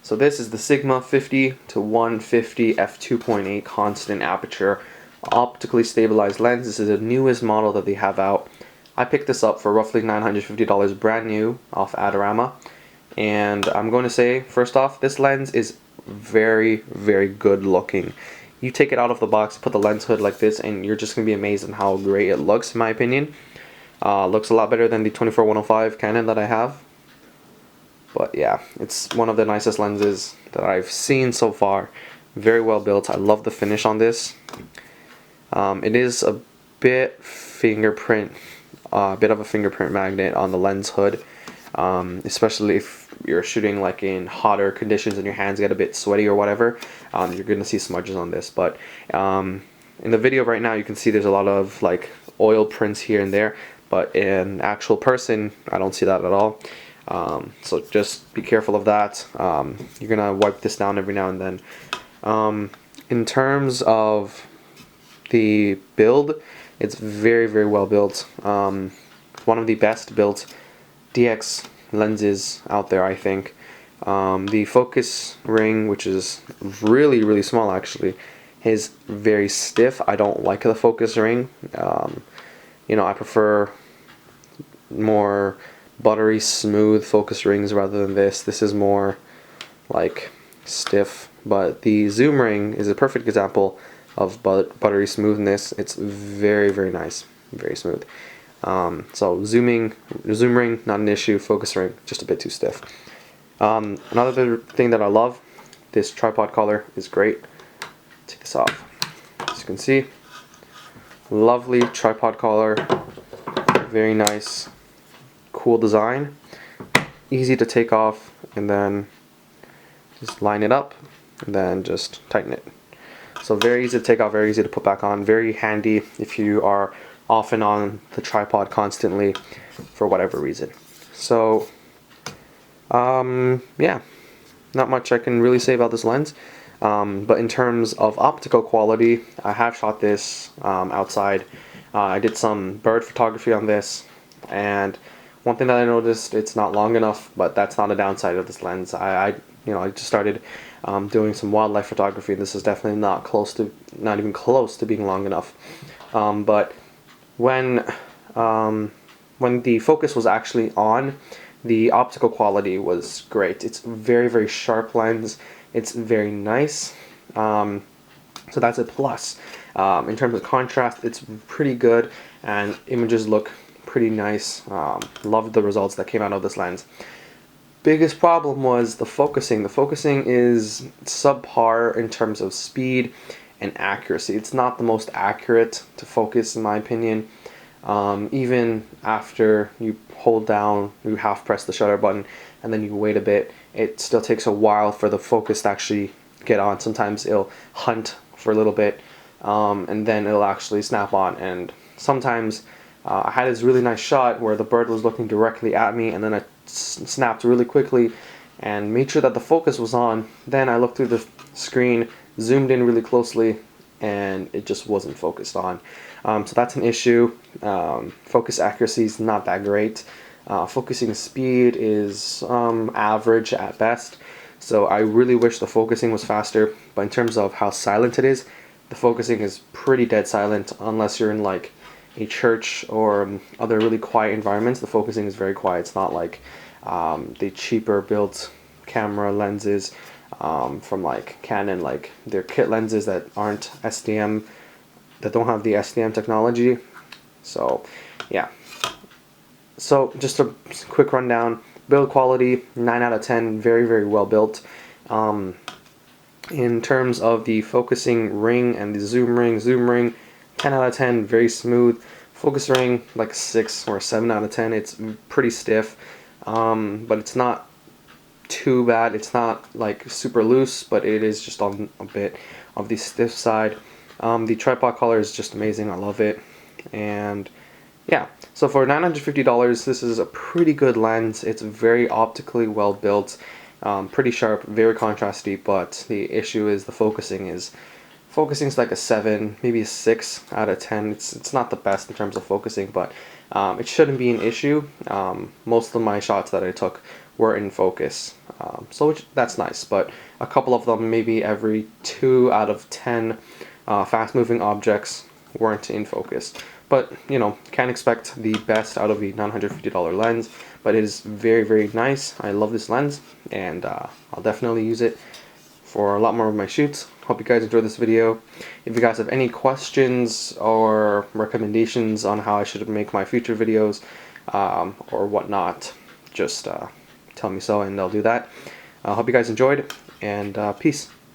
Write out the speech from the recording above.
So this is the Sigma 50 to 150 f2.8 constant aperture optically stabilized lens. This is the newest model that they have out. I picked this up for roughly $950 brand new off Adorama, and I'm going to say first off, this lens is very good looking. You take it out of the box, put the lens hood like this, and you're just going to be amazed at how great it looks, in my opinion. Looks a lot better than the 24-105 Canon that I have. But yeah, it's one of the nicest lenses that I've seen so far. Very well built. I love the finish on this. It is a bit of a fingerprint magnet on the lens hood, especially if you're shooting like in hotter conditions and your hands get a bit sweaty or whatever. You're gonna see smudges on this. But in the video right now, you can see there's a lot of like oil prints here and there. But in actual person, I don't see that at all. So just be careful of that. You're gonna wipe this down every now and then. In terms of the build, it's very well built. One of the best built DX lenses out there, I think. The focus ring, which is really small actually, is very stiff. I don't like the focus ring. You know, I prefer more buttery smooth focus rings rather than this. This is more like stiff, but the zoom ring is a perfect example of buttery smoothness. It's very nice, very smooth. So zoom ring, not an issue. Focus ring, just a bit too stiff. Another thing that I love, this tripod collar is great. Take this off. As you can see, lovely tripod collar, very nice, cool design, easy to take off, and then just line it up and then just tighten it. So very easy to take off, very easy to put back on, very handy if you are off and on the tripod constantly for whatever reason. So yeah, not much I can really say about this lens. But in terms of optical quality, I have shot this outside. I did some bird photography on this, and one thing that I noticed, it's not long enough, but that's not a downside of this lens. I just started doing some wildlife photography, and this is definitely not even close to being long enough. But when the focus was actually on, the optical quality was great. It's very sharp lens. It's very nice. So that's a plus. In terms of contrast, it's pretty good, and images look pretty nice. Loved the results that came out of this lens. Biggest problem was the focusing. The focusing is subpar in terms of speed and accuracy. It's not the most accurate to focus, in my opinion. Even after you hold down, you half press the shutter button and then you wait a bit, it still takes a while for the focus to actually get on. Sometimes it'll hunt for a little bit, and then it'll actually snap on. And sometimes I had this really nice shot where the bird was looking directly at me, and then I snapped really quickly and made sure that the focus was on. Then I looked through the screen, zoomed in really closely, and it just wasn't focused on. So that's an issue. Focus accuracy is not that great. Focusing speed is average at best. So I really wish the focusing was faster, but in terms of how silent it is, the focusing is pretty dead silent unless you're in like a church or other really quiet environments. The focusing is very quiet. It's not like the cheaper built camera lenses from like Canon, like their kit lenses that aren't SDM, that don't have the SDM technology. So yeah, so just a quick rundown. Build quality, 9 out of 10, very well built. In terms of the focusing ring and the zoom ring, 10 out of 10, very smooth. Focus ring, like a 6 or a 7 out of 10. It's pretty stiff, but it's not too bad. It's not like super loose, but it is just on a bit of the stiff side. The tripod collar is just amazing. I love it. And yeah, so for $950, this is a pretty good lens. It's very optically well built, pretty sharp, very contrasty, but the issue is the focusing is like a 7, maybe a 6 out of 10. It's not the best in terms of focusing, but it shouldn't be an issue. Most of my shots that I took were in focus. That's nice, but a couple of them, maybe every 2 out of 10 fast-moving objects weren't in focus. But, you know, can't expect the best out of the $950 lens, but it is very, very nice. I love this lens, and I'll definitely use it for a lot more of my shoots. Hope you guys enjoyed this video. If you guys have any questions or recommendations on how I should make my future videos or whatnot, just tell me so and I'll do that. I hope you guys enjoyed, and peace.